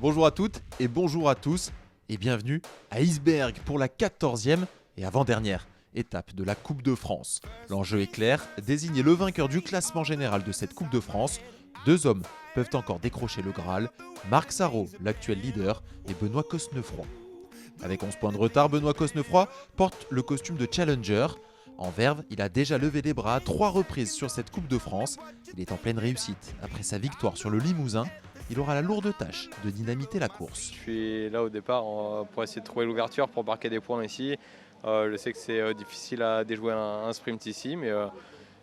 Bonjour à toutes et bonjour à tous et bienvenue à Iceberg pour la 14e et avant-dernière étape de la Coupe de France. L'enjeu est clair, désigner le vainqueur du classement général de cette Coupe de France. Deux hommes peuvent encore décrocher le Graal, Marc Sarrault, l'actuel leader, et Benoît Cosnefroy. Avec 11 points de retard, Benoît Cosnefroy porte le costume de challenger. En verve, il a déjà levé les bras à 3 reprises sur cette Coupe de France. Il est en pleine réussite. Après sa victoire sur le Limousin, il aura la lourde tâche de dynamiter la course. Je suis là au départ pour essayer de trouver l'ouverture pour marquer des points ici. Je sais que c'est difficile à déjouer un sprint ici, mais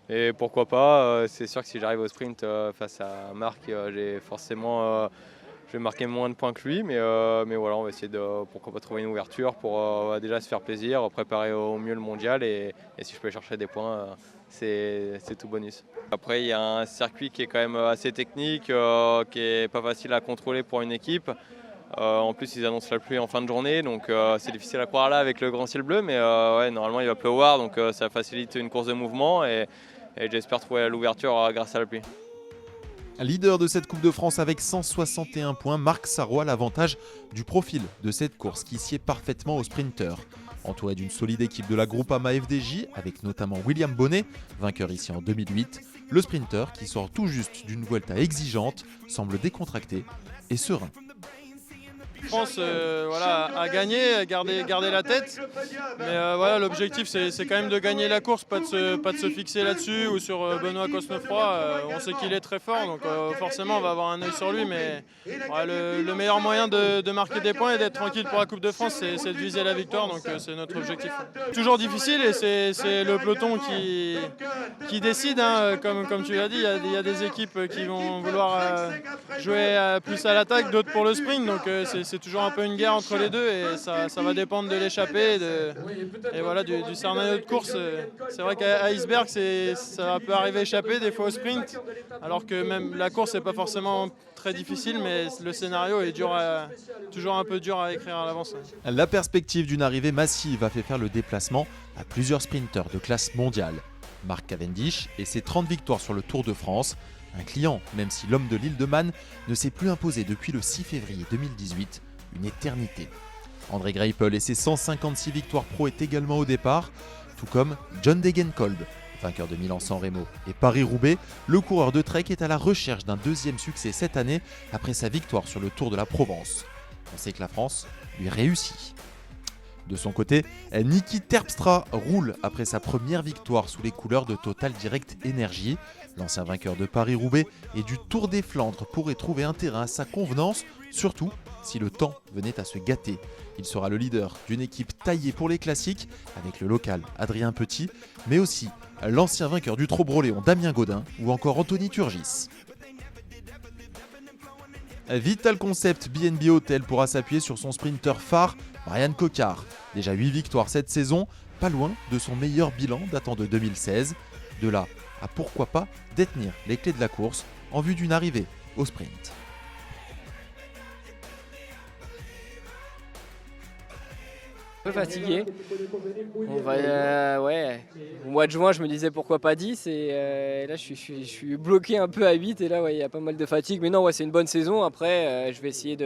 et pourquoi pas. C'est sûr que si j'arrive au sprint face à Marc, je vais marquer moins de points que lui, mais voilà, on va essayer de pourquoi pas trouver une ouverture pour déjà se faire plaisir, préparer au mieux le mondial et si je peux chercher des points, c'est tout bonus. Après, il y a un circuit qui est quand même assez technique, qui est pas facile à contrôler pour une équipe. En plus, ils annoncent la pluie en fin de journée, donc c'est difficile à croire là avec le grand ciel bleu, mais ouais, normalement il va pleuvoir, donc ça facilite une course de mouvement et j'espère trouver l'ouverture grâce à la pluie. Leader de cette Coupe de France avec 161 points, Marc Sarrault a l'avantage du profil de cette course qui sied parfaitement aux sprinteurs. Entouré d'une solide équipe de la Groupama FDJ, avec notamment William Bonnet, vainqueur ici en 2008, le sprinter, qui sort tout juste d'une Vuelta exigeante, semble décontracté et serein. Je pense à gagner, à garder la tête. Mais voilà, l'objectif c'est quand même de gagner la course, pas de se fixer là-dessus ou sur Benoît Cosnefroy. On sait qu'il est très fort, donc forcément on va avoir un œil sur lui. Mais le meilleur moyen de marquer des points et d'être tranquille pour la Coupe de France, c'est de viser la victoire. Donc c'est notre objectif. Toujours difficile et c'est le peloton qui décide. Hein. Comme tu l'as dit, il y a des équipes qui vont vouloir jouer plus à l'attaque, d'autres pour le sprint. Donc c'est toujours un peu une guerre entre les deux et ça va dépendre de l'échappée et voilà, du scénario de course. C'est vrai qu'à Iceberg, ça peut arriver échapper des fois au sprint, alors que même la course n'est pas forcément très difficile, mais le scénario est toujours un peu dur à écrire à l'avance. La perspective d'une arrivée massive a fait faire le déplacement à plusieurs sprinteurs de classe mondiale. Mark Cavendish et ses 30 victoires sur le Tour de France. Un client, même si l'homme de l'île de Man ne s'est plus imposé depuis le 6 février 2018, une éternité. André Greipel et ses 156 victoires pro est également au départ, tout comme John Degenkolb, vainqueur de Milan-San Remo et Paris-Roubaix. Le coureur de Trek est à la recherche d'un deuxième succès cette année après sa victoire sur le Tour de la Provence. On sait que la France lui réussit. De son côté, Niki Terpstra roule après sa première victoire sous les couleurs de Total Direct Energy. L'ancien vainqueur de Paris-Roubaix et du Tour des Flandres pourrait trouver un terrain à sa convenance, surtout si le temps venait à se gâter. Il sera le leader d'une équipe taillée pour les classiques avec le local Adrien Petit, mais aussi l'ancien vainqueur du Trobroléon Damien Gaudin ou encore Anthony Turgis. Vital Concept BNB Hotel pourra s'appuyer sur son sprinter phare Brian Cocard. Déjà 8 victoires cette saison, pas loin de son meilleur bilan datant de 2016. De là à pourquoi pas détenir les clés de la course en vue d'une arrivée au sprint. Un peu fatigué. On va, ouais. Au mois de juin, je me disais pourquoi pas 10 et là je suis bloqué un peu à 8 et là ouais, il y a pas mal de fatigue. Mais non, ouais, c'est une bonne saison. Après, je vais essayer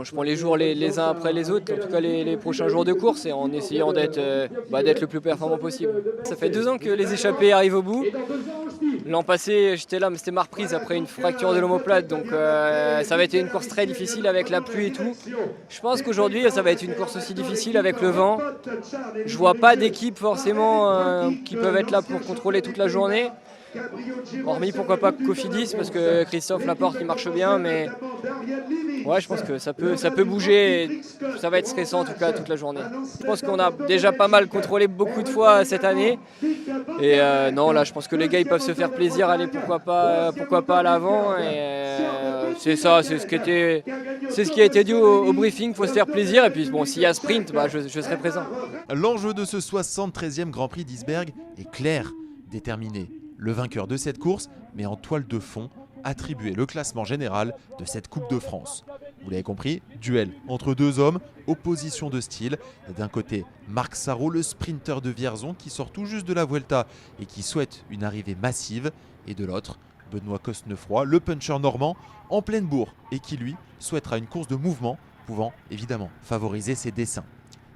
je prends les jours les uns après les autres, en tout cas les prochains jours de course et en essayant d'être le plus performant possible. Ça fait 2 ans que les échappées arrivent au bout. L'an passé, j'étais là, mais c'était ma reprise après une fracture de l'omoplate, donc ça va être une course très difficile avec la pluie et tout. Je pense qu'aujourd'hui, ça va être une course aussi difficile avec le vent. Je vois pas d'équipe forcément qui peuvent être là pour contrôler toute la journée. Hormis pourquoi pas Cofidis parce que Christophe Laporte il marche bien, mais ouais, je pense que ça peut bouger et ça va être stressant en tout cas toute la journée. Je pense qu'on a déjà pas mal contrôlé beaucoup de fois cette année et non, là je pense que les gars ils peuvent se faire plaisir, aller pourquoi pas à l'avant et c'est ce qui a été dit au briefing, il faut se faire plaisir et puis bon, s'il y a sprint, je serai présent. L'enjeu de ce 73e Grand Prix d'Iceberg est clair, déterminé. Le vainqueur de cette course, mais en toile de fond, attribuer le classement général de cette Coupe de France. Vous l'avez compris, duel entre deux hommes, opposition de style. D'un côté, Marc Sarrault, le sprinter de Vierzon qui sort tout juste de la Vuelta et qui souhaite une arrivée massive. Et de l'autre, Benoît Cosnefroy, le puncher normand, en pleine bourre et qui lui souhaitera une course de mouvement pouvant évidemment favoriser ses dessins.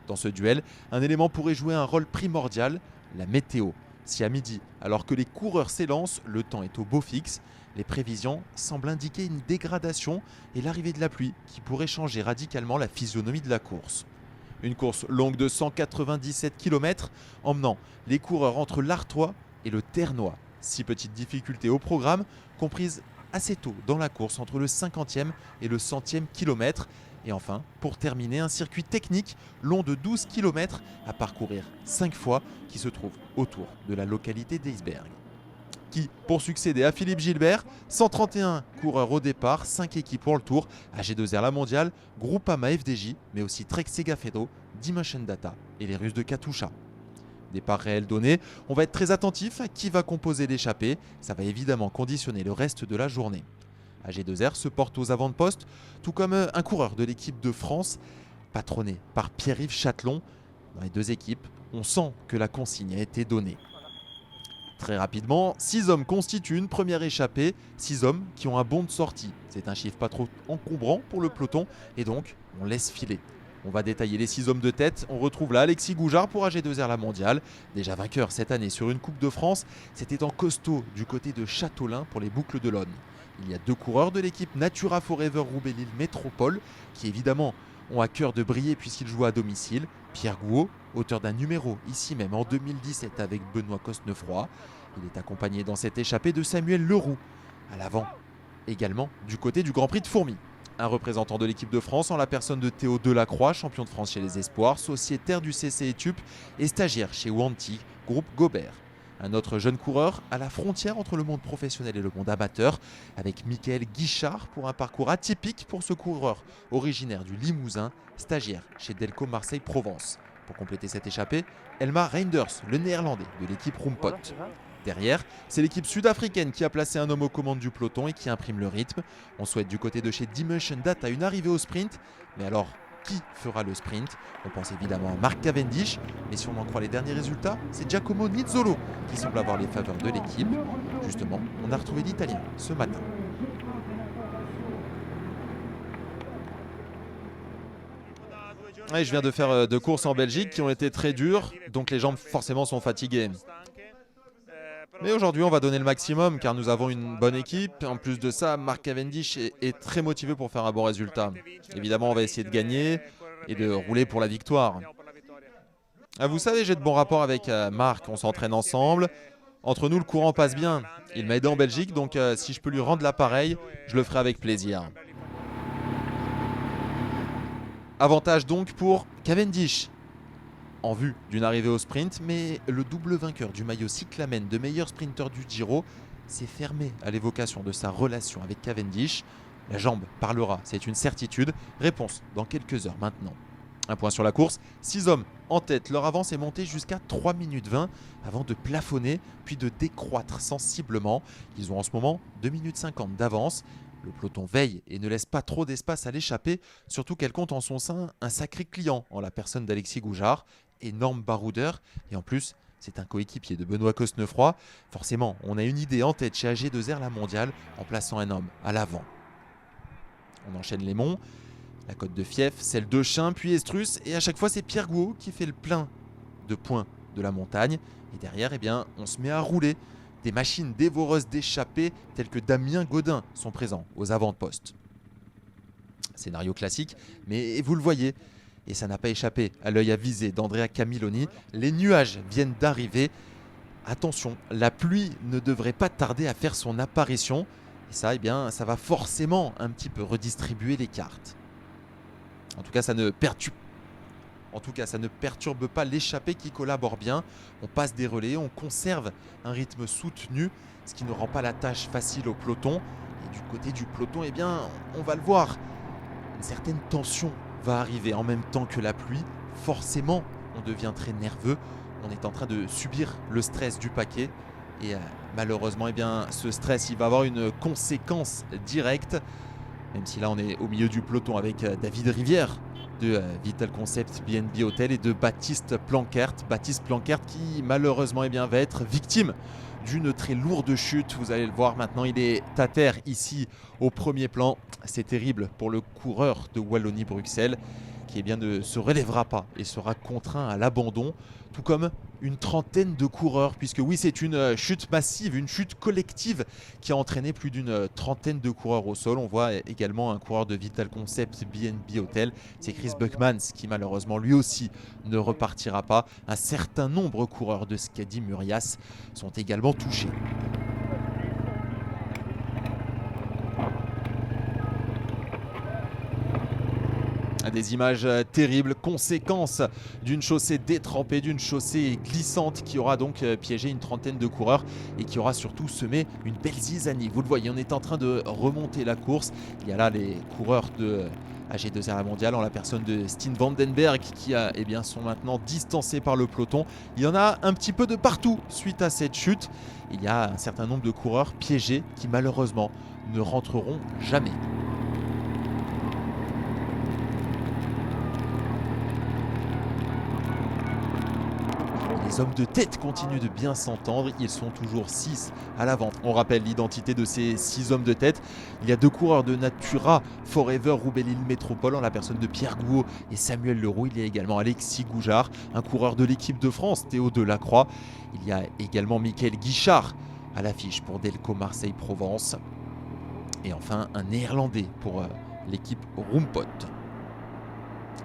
Dans ce duel, un élément pourrait jouer un rôle primordial, la météo. Si à midi, alors que les coureurs s'élancent, le temps est au beau fixe, les prévisions semblent indiquer une dégradation et l'arrivée de la pluie qui pourrait changer radicalement la physionomie de la course. Une course longue de 197 km emmenant les coureurs entre l'Artois et le Ternois. 6 petites difficultés au programme, comprises assez tôt dans la course entre le 50e et le 100e kilomètre. Et enfin, pour terminer, un circuit technique long de 12 km à parcourir 5 fois qui se trouve autour de la localité d'Eisberg. Qui, pour succéder à Philippe Gilbert, 131 coureurs au départ, 5 équipes pour le tour, AG2R La Mondiale, Groupama FDJ, mais aussi Trek Segafredo, Dimension Data et les Russes de Katusha. Départ réel donné, on va être très attentif à qui va composer l'échappée, ça va évidemment conditionner le reste de la journée. AG2R se porte aux avant-postes, tout comme un coureur de l'équipe de France, patronné par Pierre-Yves Châtelon. Dans les deux équipes, on sent que la consigne a été donnée. Très rapidement, 6 hommes constituent une première échappée, 6 hommes qui ont un bon de sortie. C'est un chiffre pas trop encombrant pour le peloton et donc on laisse filer. On va détailler les 6 hommes de tête. On retrouve là Alexis Goujard pour AG2R La Mondiale. Déjà vainqueur cette année sur une Coupe de France, c'était en costaud du côté de Châteaulin pour les boucles de l'Aune. Il y a 2 coureurs de l'équipe Natura Forever Roubaix-Lille Métropole qui évidemment ont à cœur de briller puisqu'ils jouent à domicile. Pierre Gouault, auteur d'un numéro ici même en 2017 avec Benoît Cosnefroy. Il est accompagné dans cette échappée de Samuel Leroux. À l'avant, également du côté du Grand Prix de Fourmies. Un représentant de l'équipe de France en la personne de Théo Delacroix, champion de France chez les Espoirs, sociétaire du CC Etup et stagiaire chez Wanty, groupe Gobert. Un autre jeune coureur à la frontière entre le monde professionnel et le monde amateur, avec Michael Guichard pour un parcours atypique pour ce coureur originaire du Limousin, stagiaire chez Delco Marseille Provence. Pour compléter cette échappée, Elmar Reinders, le néerlandais de l'équipe Rumpot. Derrière, c'est l'équipe sud-africaine qui a placé un homme aux commandes du peloton et qui imprime le rythme. On souhaite du côté de chez Dimension Data une arrivée au sprint. Mais alors, qui fera le sprint? On pense évidemment à Mark Cavendish, mais si on en croit les derniers résultats, c'est Giacomo Nizzolo qui semble avoir les faveurs de l'équipe. Justement, on a retrouvé l'Italien ce matin. Ouais, je viens de faire 2 courses en Belgique qui ont été très dures, donc les jambes forcément sont fatiguées. Mais aujourd'hui, on va donner le maximum car nous avons une bonne équipe. En plus de ça, Mark Cavendish est très motivé pour faire un bon résultat. Évidemment, on va essayer de gagner et de rouler pour la victoire. Vous savez, j'ai de bons rapports avec Mark, on s'entraîne ensemble. Entre nous, le courant passe bien. Il m'a aidé en Belgique, donc si je peux lui rendre l'appareil, je le ferai avec plaisir. Avantage donc pour Cavendish, en vue d'une arrivée au sprint, mais le double vainqueur du maillot cyclamen de meilleur sprinter du Giro s'est fermé à l'évocation de sa relation avec Cavendish. La jambe parlera, c'est une certitude. Réponse dans quelques heures maintenant. Un point sur la course, 6 hommes en tête. Leur avance est montée jusqu'à 3 minutes 20 avant de plafonner puis de décroître sensiblement. Ils ont en ce moment 2 minutes 50 d'avance. Le peloton veille et ne laisse pas trop d'espace à l'échappée, surtout qu'elle compte en son sein un sacré client en la personne d'Alexis Goujard, énorme baroudeur, et en plus c'est un coéquipier de Benoît Cosnefroy. Forcément, on a une idée en tête chez AG2R La Mondiale en plaçant un homme à l'avant. On enchaîne les monts, la côte de Fief, celle de Chun, puis Estrus, et à chaque fois c'est Pierre Gouault qui fait le plein de points de la montagne, et derrière eh bien, on se met à rouler. Des machines dévoreuses d'échappées telles que Damien Godin sont présents aux avant-postes. Scénario classique, mais vous le voyez, et ça n'a pas échappé à l'œil avisé d'Andrea Camilloni, les nuages viennent d'arriver. Attention, la pluie ne devrait pas tarder à faire son apparition, et ça, eh bien, ça va forcément un petit peu redistribuer les cartes. En tout cas, ça ne perturbe pas l'échappée qui collabore bien. On passe des relais, on conserve un rythme soutenu, ce qui ne rend pas la tâche facile au peloton. Et du côté du peloton, eh bien, on va le voir, une certaine tension va arriver en même temps que la pluie. Forcément, on devient très nerveux. On est en train de subir le stress du paquet. Et malheureusement, eh bien, ce stress, il va avoir une conséquence directe. Même si là on est au milieu du peloton avec David Rivière de Vital Concept BNB Hotel et de Baptiste Plankert. Baptiste Plankert qui malheureusement va être victime d'une très lourde chute. Vous allez le voir maintenant, il est à terre ici au premier plan. C'est terrible pour le coureur de Wallonie-Bruxelles qui ne se relèvera pas et sera contraint à l'abandon, tout comme une trentaine de coureurs, puisque oui, c'est une chute massive, une chute collective qui a entraîné plus d'une trentaine de coureurs au sol. On voit également un coureur de Vital Concept BNB Hotel, c'est Chris Buckmans qui malheureusement lui aussi ne repartira pas. Un certain nombre de coureurs de Skadi Murias sont également touchés. Des images terribles, conséquences d'une chaussée détrempée, d'une chaussée glissante qui aura donc piégé une trentaine de coureurs et qui aura surtout semé une belle zizanie. Vous le voyez, on est en train de remonter la course. Il y a là les coureurs de AG2R mondial en la personne de Stijn Vandenberg qui sont maintenant distancés par le peloton. Il y en a un petit peu de partout suite à cette chute. Il y a un certain nombre de coureurs piégés qui malheureusement ne rentreront jamais. Les hommes de tête continuent de bien s'entendre, ils sont toujours 6 à l'avant. On rappelle l'identité de ces 6 hommes de tête. Il y a 2 coureurs de Natura Forever Roubaix-Lille Métropole en la personne de Pierre Gouault et Samuel Leroux. Il y a également Alexis Goujard, un coureur de l'équipe de France, Théo Delacroix. Il y a également Michael Guichard à l'affiche pour Delco Marseille-Provence. Et enfin un Néerlandais pour l'équipe Roompot.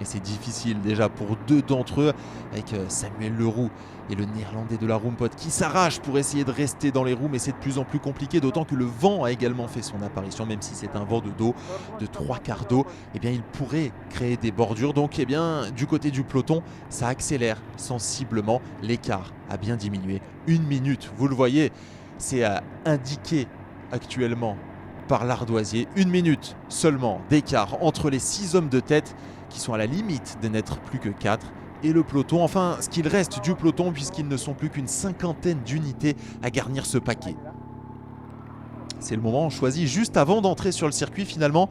Et c'est difficile déjà pour 2 d'entre eux avec Samuel Leroux et le Néerlandais de la Roompot qui s'arrache pour essayer de rester dans les roues, mais c'est de plus en plus compliqué, d'autant que le vent a également fait son apparition, même si c'est un vent de dos de 3/4 d'eau, il pourrait créer des bordures. Donc du côté du peloton, ça accélère sensiblement, l'écart a bien diminué. 1 minute, vous le voyez, c'est indiqué actuellement par l'ardoisier. 1 minute seulement d'écart entre les 6 hommes de tête qui sont à la limite de n'être plus que 4 et le peloton, enfin ce qu'il reste du peloton puisqu'ils ne sont plus qu'une cinquantaine d'unités à garnir ce paquet. C'est le moment choisi juste avant d'entrer sur le circuit finalement,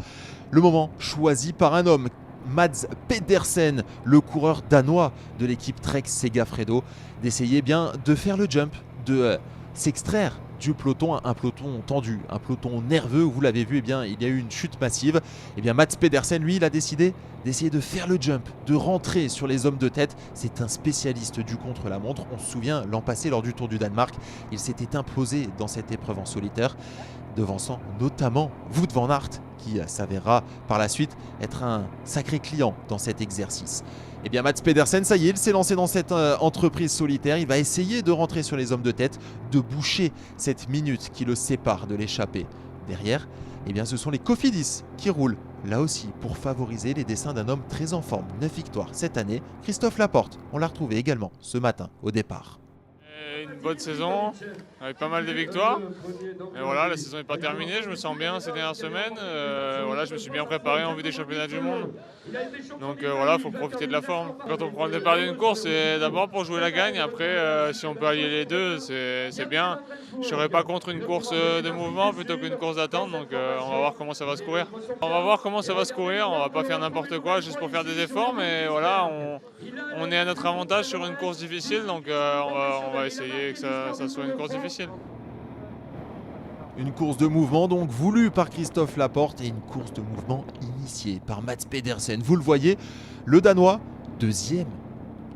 le moment choisi par un homme, Mads Pedersen, le coureur danois de l'équipe Trek Segafredo, d'essayer de faire le jump, de s'extraire du peloton, un peloton tendu, un peloton nerveux. Vous l'avez vu, il y a eu une chute massive. Mads Pedersen, lui, il a décidé d'essayer de faire le jump, de rentrer sur les hommes de tête. C'est un spécialiste du contre-la-montre. On se souvient, l'an passé, lors du Tour du Danemark, il s'était imposé dans cette épreuve en solitaire, devançant notamment Wout van Aert, qui s'avérera par la suite être un sacré client dans cet exercice. Mads Pedersen, ça y est, il s'est lancé dans cette entreprise solitaire. Il va essayer de rentrer sur les hommes de tête, de boucher cette minute qui le sépare de l'échappée. Derrière, ce sont les Cofidis qui roulent, là aussi, pour favoriser les dessins d'un homme très en forme. 9 victoires cette année. Christophe Laporte, on l'a retrouvé également ce matin au départ. Une bonne saison, avec pas mal de victoires. Et voilà, la saison n'est pas terminée, je me sens bien ces dernières semaines. Je me suis bien préparé en vue des championnats du monde. Donc il faut profiter de la forme. Quand on prend le départ d'une course, c'est d'abord pour jouer la gagne. Après, si on peut allier les deux, c'est bien. Je ne serai pas contre une course de mouvement plutôt qu'une course d'attente. Donc on va voir comment ça va se courir. On va voir comment ça va se courir. On va pas faire n'importe quoi juste pour faire des efforts. Mais voilà, on est à notre avantage sur une course difficile. Donc on va essayer que ça soit une course difficile. Une course de mouvement donc voulue par Christophe Laporte et une course de mouvement initiée par Mads Pedersen. Vous le voyez, le Danois, 2e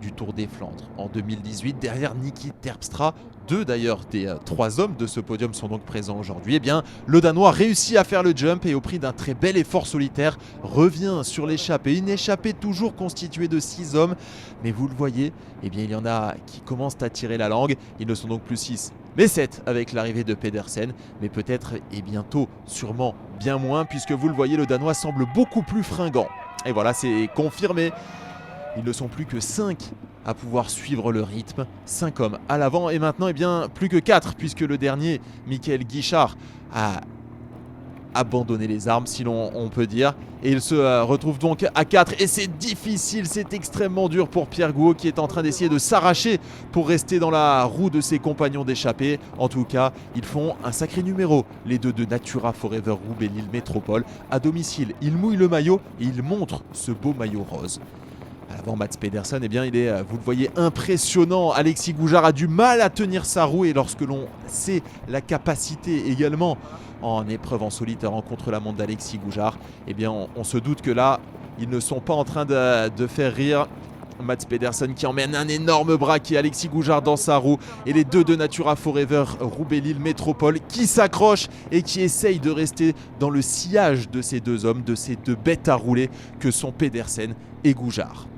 du Tour des Flandres en 2018 derrière Niki Terpstra. 2 d'ailleurs des 3 hommes de ce podium sont donc présents aujourd'hui. Le Danois réussit à faire le jump et au prix d'un très bel effort solitaire revient sur l'échappée. Une échappée toujours constituée de 6 hommes. Mais vous le voyez, il y en a qui commencent à tirer la langue. Ils ne sont donc plus 6, mais 7 avec l'arrivée de Pedersen. Mais peut-être et bientôt, sûrement bien moins, puisque vous le voyez, le Danois semble beaucoup plus fringant. Et voilà, c'est confirmé. Ils ne sont plus que 5 à pouvoir suivre le rythme. 5 hommes à l'avant et maintenant plus que 4 puisque le dernier, Michael Guichard, a abandonné les armes, si on peut dire. Et il se retrouve donc à 4. Et c'est difficile, c'est extrêmement dur pour Pierre Gouaud qui est en train d'essayer de s'arracher pour rester dans la roue de ses compagnons d'échappée. En tout cas, ils font un sacré numéro, les deux de Natura Forever Roubaix-Lille Métropole. À domicile, ils mouillent le maillot et ils montrent ce beau maillot rose. À l'avant, Mads Pedersen, eh bien, il est, vous le voyez, impressionnant. Alexis Goujard a du mal à tenir sa roue et lorsque l'on sait la capacité également en épreuve en solitaire en contre-la-montre d'Alexis Goujard, eh bien, on se doute que là, ils ne sont pas en train de faire rire. Mads Pedersen qui emmène un énorme braquet, Alexis Goujard dans sa roue et les deux de Natura Forever Roubaix-Lille Métropole qui s'accrochent et qui essayent de rester dans le sillage de ces deux hommes, de ces deux bêtes à rouler que sont Pedersen et Goujard.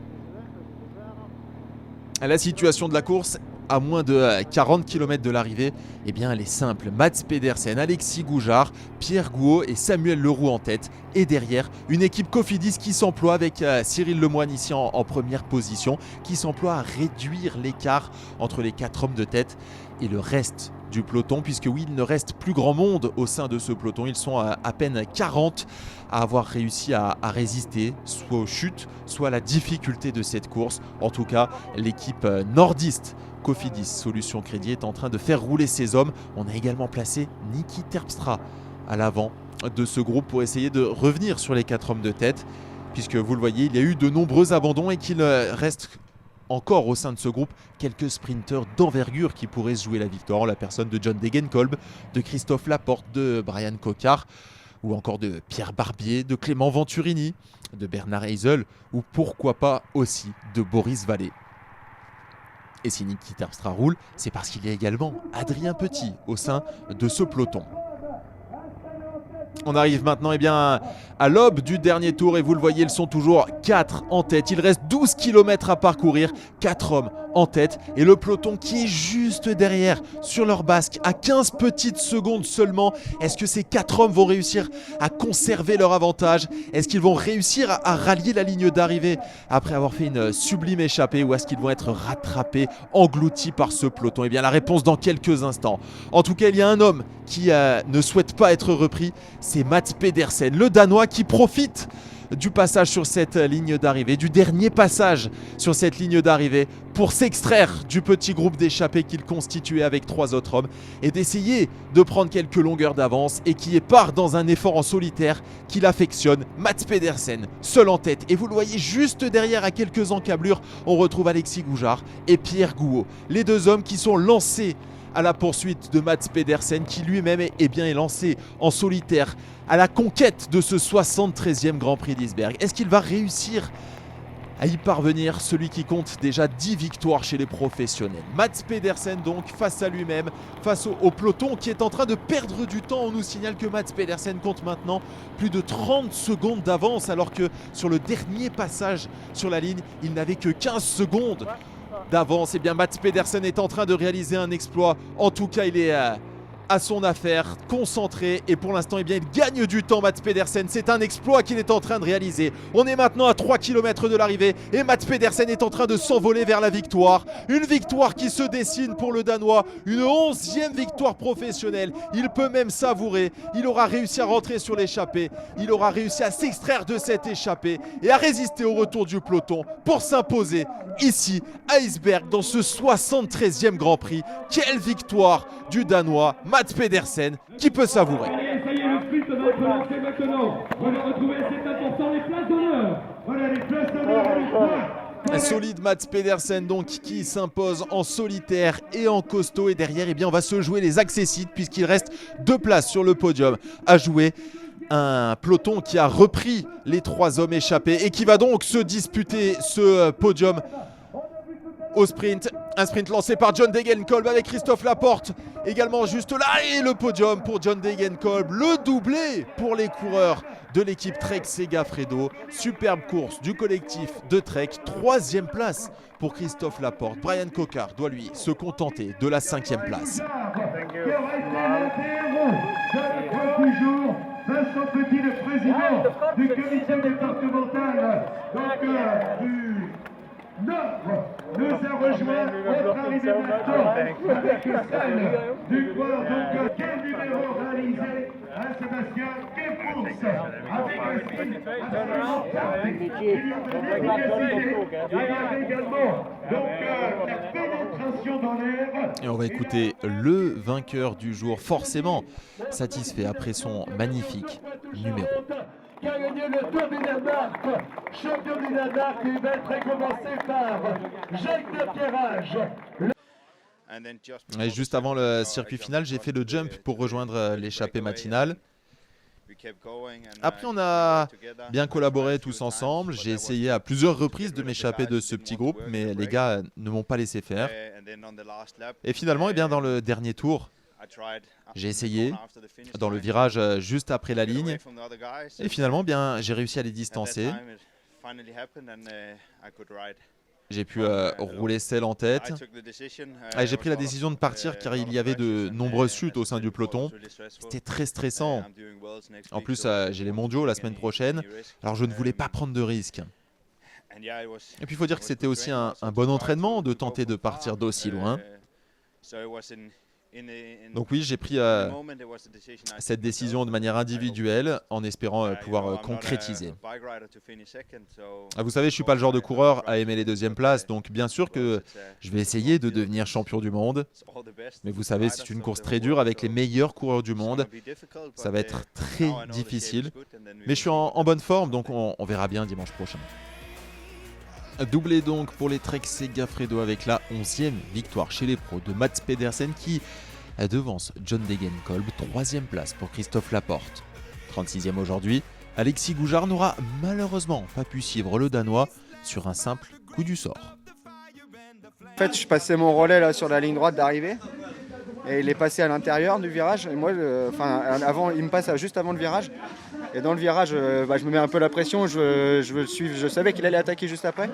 La situation de la course, à moins de 40 km de l'arrivée, eh bien elle est simple. Mads Pedersen, Alexis Goujard, Pierre Gouaud et Samuel Leroux en tête. Et derrière, une équipe Cofidis qui s'emploie avec Cyril Lemoine ici en première position, qui s'emploie à réduire l'écart entre les 4 hommes de tête et le reste du peloton, puisque oui, il ne reste plus grand monde au sein de ce peloton. Ils sont à peine 40 à avoir réussi à résister, soit aux chutes, soit à la difficulté de cette course. En tout cas, l'équipe nordiste Cofidis Solutions Crédit est en train de faire rouler ses hommes. On a également placé Niki Terpstra à l'avant de ce groupe pour essayer de revenir sur les 4 hommes de tête, puisque vous le voyez, il y a eu de nombreux abandons et qu'il reste encore au sein de ce groupe quelques sprinteurs d'envergure qui pourraient se jouer la victoire, en la personne de John Degenkolb, de Christophe Laporte, de Brian Cocard, ou encore de Pierre Barbier, de Clément Venturini, de Bernard Heisel, ou pourquoi pas aussi de Boris Vallée. Et si Niki Terpstra roule, c'est parce qu'il y a également Adrien Petit au sein de ce peloton. On arrive maintenant à l'aube du dernier tour et vous le voyez, ils sont toujours 4 en tête. Il reste 12 km à parcourir, 4 hommes en tête et le peloton qui est juste derrière sur leur basque à 15 petites secondes seulement. Est-ce que ces 4 hommes vont réussir à conserver leur avantage? Est-ce qu'ils vont réussir à rallier la ligne d'arrivée après avoir fait une sublime échappée, ou est-ce qu'ils vont être rattrapés, engloutis par ce peloton? Eh bien la réponse dans quelques instants. En tout cas, il y a un homme qui ne souhaite pas être repris, c'est Mads Pedersen, le Danois qui profite du passage sur cette ligne d'arrivée, du dernier passage sur cette ligne d'arrivée pour s'extraire du petit groupe d'échappés qu'il constituait avec 3 autres hommes et d'essayer de prendre quelques longueurs d'avance, et qui part dans un effort en solitaire qu'il affectionne. Mads Pedersen, seul en tête, et vous le voyez juste derrière à quelques encablures, on retrouve Alexis Goujard et Pierre Gouaud, les 2 hommes qui sont lancés à la poursuite de Mads Pedersen, qui lui-même est lancé en solitaire à la conquête de ce 73e Grand Prix d'Isberg. Est-ce qu'il va réussir à y parvenir, celui qui compte déjà 10 victoires chez les professionnels? Mads Pedersen donc face à lui-même, face au peloton qui est en train de perdre du temps. On nous signale que Mads Pedersen compte maintenant plus de 30 secondes d'avance, alors que sur le dernier passage sur la ligne, il n'avait que 15 secondes d'avance. Et bien Mads Pedersen est en train de réaliser un exploit. En tout cas, il est à son affaire, concentré, et pour l'instant il gagne du temps. Mads Pedersen, c'est un exploit qu'il est en train de réaliser. On est maintenant à 3 km de l'arrivée et Mads Pedersen est en train de s'envoler vers la victoire. Une victoire qui se dessine pour le Danois, une 11e victoire professionnelle. Il peut même savourer, il aura réussi à rentrer sur l'échappée, il aura réussi à s'extraire de cette échappée et à résister au retour du peloton pour s'imposer ici à Isberg dans ce 73e Grand Prix. Quelle victoire du Danois Mads Pedersen qui peut savourer. Allez, ça y est, le sprint va être lancé maintenant. On va retrouver, c'est important, les places d'honneur. Voilà les places d'honneur. Solide Mads Pedersen donc qui s'impose en solitaire et en costaud. Et derrière, on va se jouer les accessites puisqu'il reste 2 places sur le podium à jouer. Un peloton qui a repris les 3 hommes échappés et qui va donc se disputer ce podium au sprint. Un sprint lancé par John Degenkolb avec Christophe Laporte également juste là, et le podium pour John Degenkolb, le doublé pour les coureurs de l'équipe Trek Segafredo. Superbe course du collectif de Trek, 3e place pour Christophe Laporte. Brian Cocard doit lui se contenter de la 5e place. Vincent Petit, le président du comité départemental du Nord, nous a rejoint notre arrivée maintenant avec celle du coin. Donc quel numéro réalisé Sébastien Kefours avec un sprint absolument parfait. Il y avait également donc la pénétration dans l'air. Et on va écouter le vainqueur du jour, forcément satisfait après son magnifique numéro. Qui a gagné le Tour du Danemark, champion du Danemark, qui va être récompensé par Jacques de Pierrage. Et juste avant le circuit final, j'ai fait le jump pour rejoindre l'échappée matinale. Après, on a bien collaboré tous ensemble. J'ai essayé à plusieurs reprises de m'échapper de ce petit groupe, mais les gars ne m'ont pas laissé faire. Et finalement, eh bien, dans le dernier tour, j'ai essayé dans le virage juste après la ligne. Et finalement, eh bien, j'ai réussi à les distancer. J'ai pu rouler celle en tête. J'ai pris la décision de partir car il y avait de nombreuses chutes au sein du peloton. C'était très stressant. En plus, j'ai les mondiaux la semaine prochaine, alors je ne voulais pas prendre de risques. Et puis il faut dire que c'était aussi un bon entraînement de tenter de partir d'aussi loin. Donc oui, j'ai pris cette décision de manière individuelle en espérant pouvoir concrétiser. Vous savez, je ne suis pas le genre de coureur à aimer les deuxièmes places, donc bien sûr que je vais essayer de devenir champion du monde. Mais vous savez, c'est une course très dure avec les meilleurs coureurs du monde. Ça va être très difficile. Mais je suis en bonne forme, donc on verra bien dimanche prochain. Doublé donc pour les Trek Segafredo avec la 11e victoire chez les pros de Mads Pedersen qui devance John Degenkolb, 3e place pour Christophe Laporte. 36e aujourd'hui, Alexis Goujard n'aura malheureusement pas pu suivre le Danois sur un simple coup du sort. En fait, je passais mon relais là sur la ligne droite d'arrivée et il est passé à l'intérieur du virage. Et moi, avant, il me passe juste avant le virage. Et dans le virage, je me mets un peu la pression, je veux le suivre. Je savais qu'il allait attaquer juste après.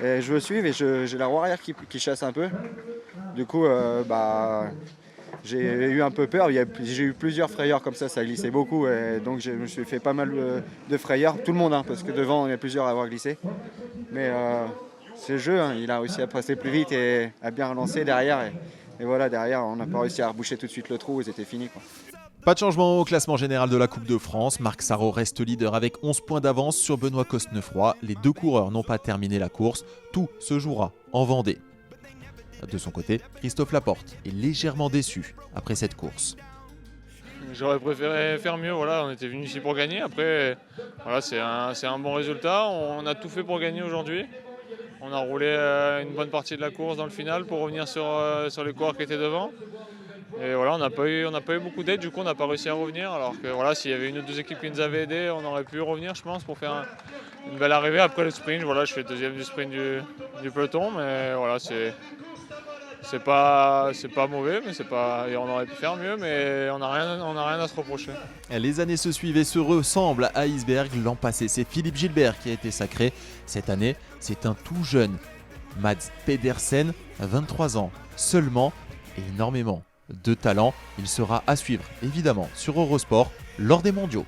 Et je veux le suivre et j'ai la roue arrière qui chasse un peu. Du coup, j'ai eu un peu peur. J'ai eu plusieurs frayeurs comme ça glissait beaucoup. Et donc je me suis fait pas mal de frayeurs. Tout le monde, parce que devant, il y a plusieurs à avoir glissé. Mais c'est le jeu, il a réussi à passer plus vite et à bien relancer derrière. Et voilà, derrière, on n'a pas réussi à reboucher tout de suite le trou et c'était fini, quoi. Pas de changement au classement général de la Coupe de France. Marc Sarrault reste leader avec 11 points d'avance sur Benoît Cosnefroy. Les deux coureurs n'ont pas terminé la course. Tout se jouera en Vendée. De son côté, Christophe Laporte est légèrement déçu après cette course. J'aurais préféré faire mieux, on était venu ici pour gagner. Après, c'est un bon résultat. On a tout fait pour gagner aujourd'hui. On a roulé une bonne partie de la course dans le final pour revenir sur les coureurs qui étaient devant. Et on n'a pas eu beaucoup d'aide, du coup on n'a pas réussi à revenir. Alors que s'il y avait une ou deux équipes qui nous avaient aidés, on aurait pu revenir, je pense, pour faire une belle arrivée. Après le sprint, je fais deuxième du sprint du peloton, mais c'est pas mauvais, mais et on aurait pu faire mieux, mais on n'a rien à se reprocher. Les années se suivent et se ressemblent à Iceberg. L'an passé, c'est Philippe Gilbert qui a été sacré. Cette année, c'est un tout jeune Mads Pedersen, 23 ans seulement et énormément de talent. Il sera à suivre évidemment sur Eurosport lors des mondiaux.